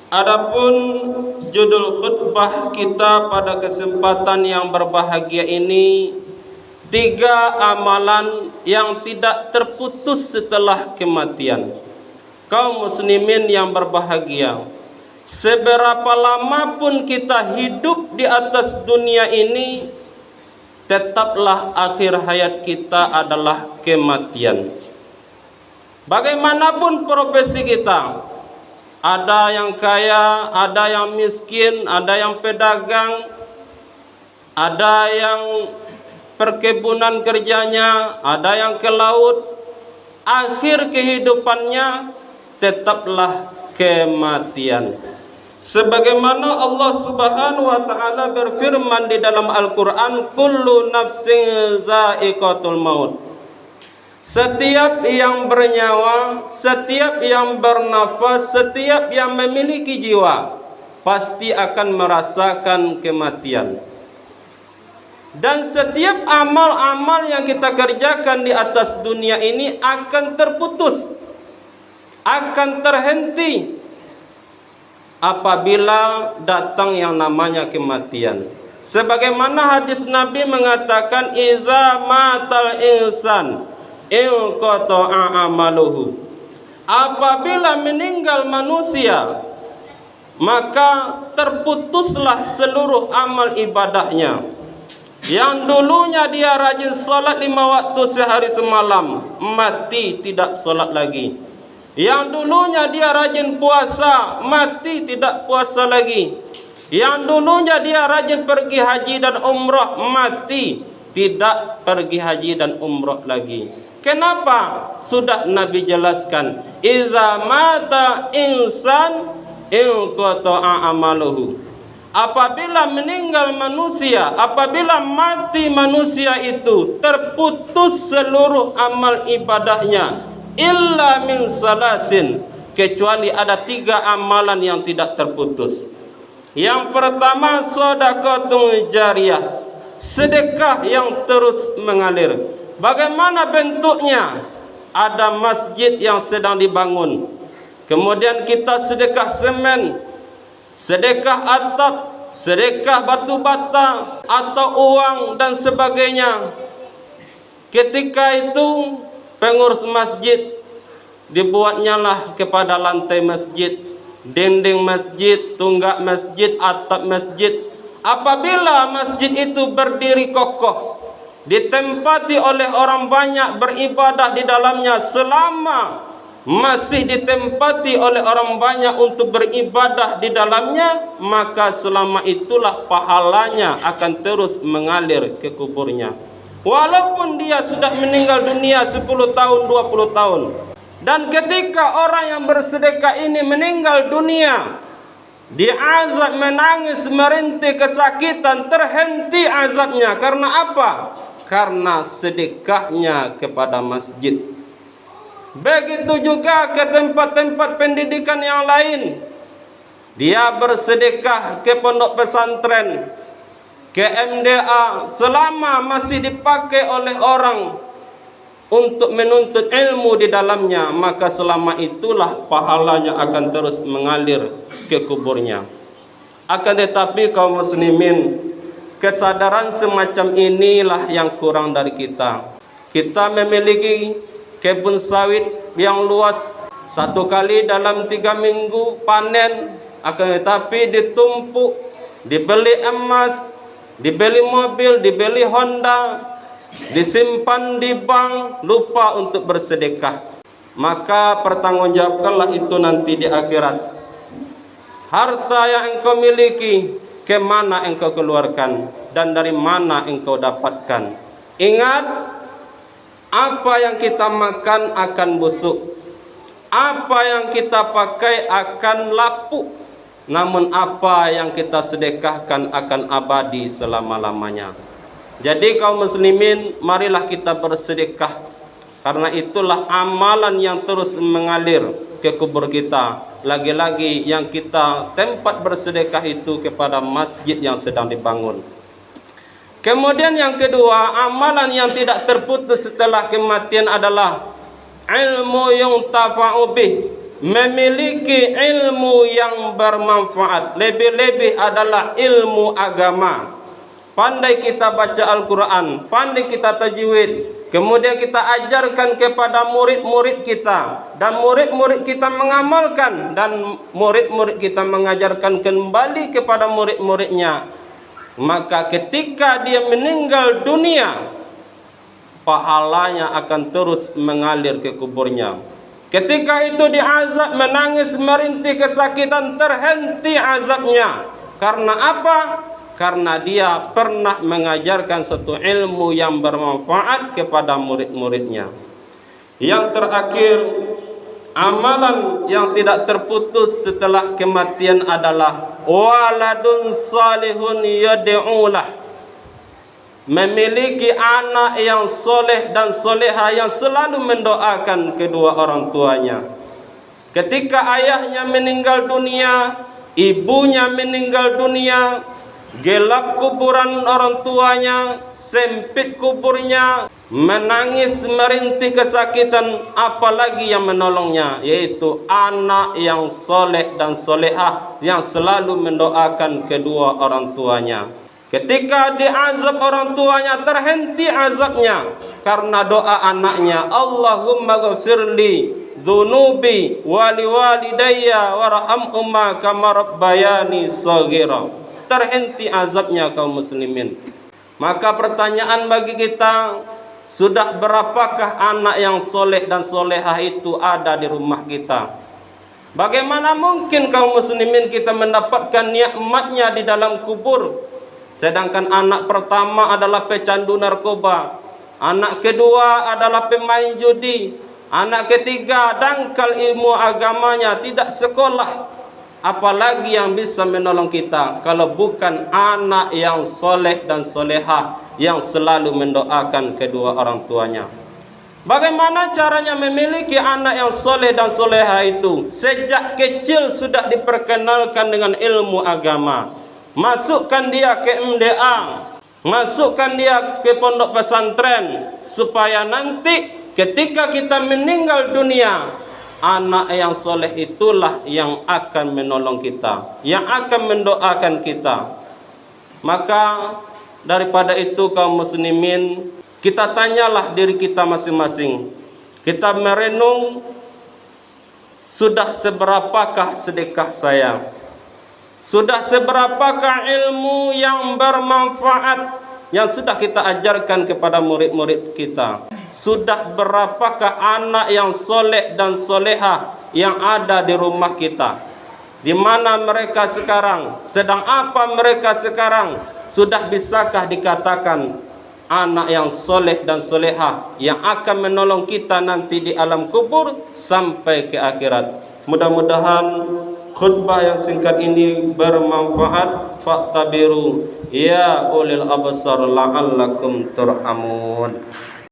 Adapun judul khutbah kita pada kesempatan yang berbahagia ini, 3 amalan yang tidak terputus setelah kematian. Kaum muslimin yang berbahagia, seberapa lama pun kita hidup di atas dunia ini, tetaplah akhir hayat kita adalah kematian. Bagaimanapun profesi kita, ada yang kaya, ada yang miskin, ada yang pedagang, ada yang perkebunan kerjanya, ada yang ke laut. Akhir kehidupannya tetaplah kematian. Sebagaimana Allah Subhanahu wa taala berfirman di dalam Al-Qur'an, kullu nafsin dha'iqatul maut. Setiap yang bernyawa, setiap yang bernafas, setiap yang memiliki jiwa pasti akan merasakan kematian. Dan setiap amal-amal yang kita kerjakan di atas dunia ini akan terputus, akan terhenti apabila datang yang namanya kematian. Sebagaimana hadis Nabi mengatakan, idza matal insan inqata'a amaluhu. Apabila meninggal manusia, maka terputuslah seluruh amal ibadahnya. Yang dulunya dia rajin salat 5 waktu sehari semalam, mati tidak salat lagi. Yang dulunya dia rajin puasa, mati tidak puasa lagi. Yang dulunya dia rajin pergi haji dan umrah, mati tidak pergi haji dan umrah lagi. Kenapa? Sudah Nabi jelaskan, idza mata insan inqata'a amaluhu. Apabila meninggal manusia, apabila mati manusia itu, terputus seluruh amal ibadahnya, illa min salasin, kecuali ada 3 amalan yang tidak terputus. Yang pertama, sedekahun jariyah, sedekah yang terus mengalir. Bagaimana bentuknya? Ada masjid yang sedang dibangun, kemudian kita sedekah semen, sedekah atap, sedekah batu bata atau uang dan sebagainya. Ketika itu pengurus masjid dibuatnya lah kepada lantai masjid, dinding masjid, tunggak masjid, atap masjid. Apabila masjid itu berdiri kokoh, ditempati oleh orang banyak beribadah di dalamnya, selama masih ditempati oleh orang banyak untuk beribadah di dalamnya, maka selama itulah pahalanya akan terus mengalir ke kuburnya. Walaupun dia sudah meninggal dunia 10 tahun, 20 tahun. Dan ketika orang yang bersedekah ini meninggal dunia, dia azab, menangis, merintih, kesakitan, terhenti azabnya. Karena apa? Karena sedekahnya kepada masjid. Begitu juga ke tempat-tempat pendidikan yang lain. Dia bersedekah ke pondok pesantren, ke MDA, selama masih dipakai oleh orang untuk menuntut ilmu di dalamnya, maka selama itulah pahalanya akan terus mengalir ke kuburnya. Akan tetapi kaum muslimin, kesadaran semacam inilah yang kurang dari kita. Kita memiliki kebun sawit yang luas, 1 kali dalam 3 minggu panen, akan tetapi ditumpuk, dibeli emas, dibeli mobil, dibeli Honda, disimpan di bank, lupa untuk bersedekah. Maka pertanggungjawabkanlah itu nanti di akhirat. Harta yang engkau miliki, kemana engkau keluarkan dan dari mana engkau dapatkan. Ingat, apa yang kita makan akan busuk, apa yang kita pakai akan lapuk, namun apa yang kita sedekahkan akan abadi selama-lamanya. Jadi kaum muslimin, marilah kita bersedekah, karena itulah amalan yang terus mengalir ke kubur kita. Lagi-lagi yang kita tempat bersedekah itu kepada masjid yang sedang dibangun. Kemudian yang kedua, amalan yang tidak terputus setelah kematian adalah ilmu yang tafa'u bih, memiliki ilmu yang bermanfaat, lebih-lebih adalah ilmu agama. Pandai kita baca Al-Quran, pandai kita tajwid, kemudian kita ajarkan kepada murid-murid kita, dan murid-murid kita mengamalkan, dan murid-murid kita mengajarkan kembali kepada murid-muridnya. Maka ketika dia meninggal dunia, pahalanya akan terus mengalir ke kuburnya. Ketika itu diazab, menangis, merintih, kesakitan, terhenti azabnya. Karena apa? Karena dia pernah mengajarkan satu ilmu yang bermanfaat kepada murid-muridnya. Yang terakhir, amalan yang tidak terputus setelah kematian adalah waladun salihun yad'ulah, memiliki anak yang soleh dan soleha yang selalu mendoakan kedua orang tuanya. Ketika ayahnya meninggal dunia, ibunya meninggal dunia, gelap kuburan orang tuanya, sempit kuburnya, menangis merintih kesakitan, apalagi yang menolongnya, yaitu anak yang soleh dan solehah yang selalu mendoakan kedua orang tuanya. Ketika diazab orang tuanya, terhenti azabnya karena doa anaknya, Allahumma ghafirli dzunubi wali walidayya warhamhuma kama rabbayani shaghira. Terhenti azabnya kaum muslimin. Maka pertanyaan bagi kita, sudah berapakah anak yang soleh dan solehah itu ada di rumah kita? Bagaimana mungkin kaum muslimin kita mendapatkan nikmatnya di dalam kubur, sedangkan anak pertama adalah pecandu narkoba, anak kedua adalah pemain judi, anak ketiga dangkal ilmu agamanya, tidak sekolah. Apalagi yang bisa menolong kita kalau bukan anak yang soleh dan solehah yang selalu mendoakan kedua orang tuanya. Bagaimana caranya memiliki anak yang soleh dan solehah itu? Sejak kecil sudah diperkenalkan dengan ilmu agama. Masukkan dia ke MDA, masukkan dia ke pondok pesantren, supaya nanti ketika kita meninggal dunia, anak yang soleh itulah yang akan menolong kita, yang akan mendoakan kita. Maka daripada itu kaum muslimin, kita tanyalah diri kita masing-masing. Kita merenung, sudah seberapakah sedekah saya? Sudah seberapakah ilmu yang bermanfaat yang sudah kita ajarkan kepada murid-murid kita? Sudah berapakah anak yang soleh dan soleha yang ada di rumah kita? Di mana mereka sekarang? Sedang apa mereka sekarang? Sudah bisakah dikatakan anak yang soleh dan soleha yang akan menolong kita nanti di alam kubur sampai ke akhirat? Mudah-mudahan khutbah yang singkat ini bermanfaat. Fa'tabiru ya ulil absar la'allakum turhamun.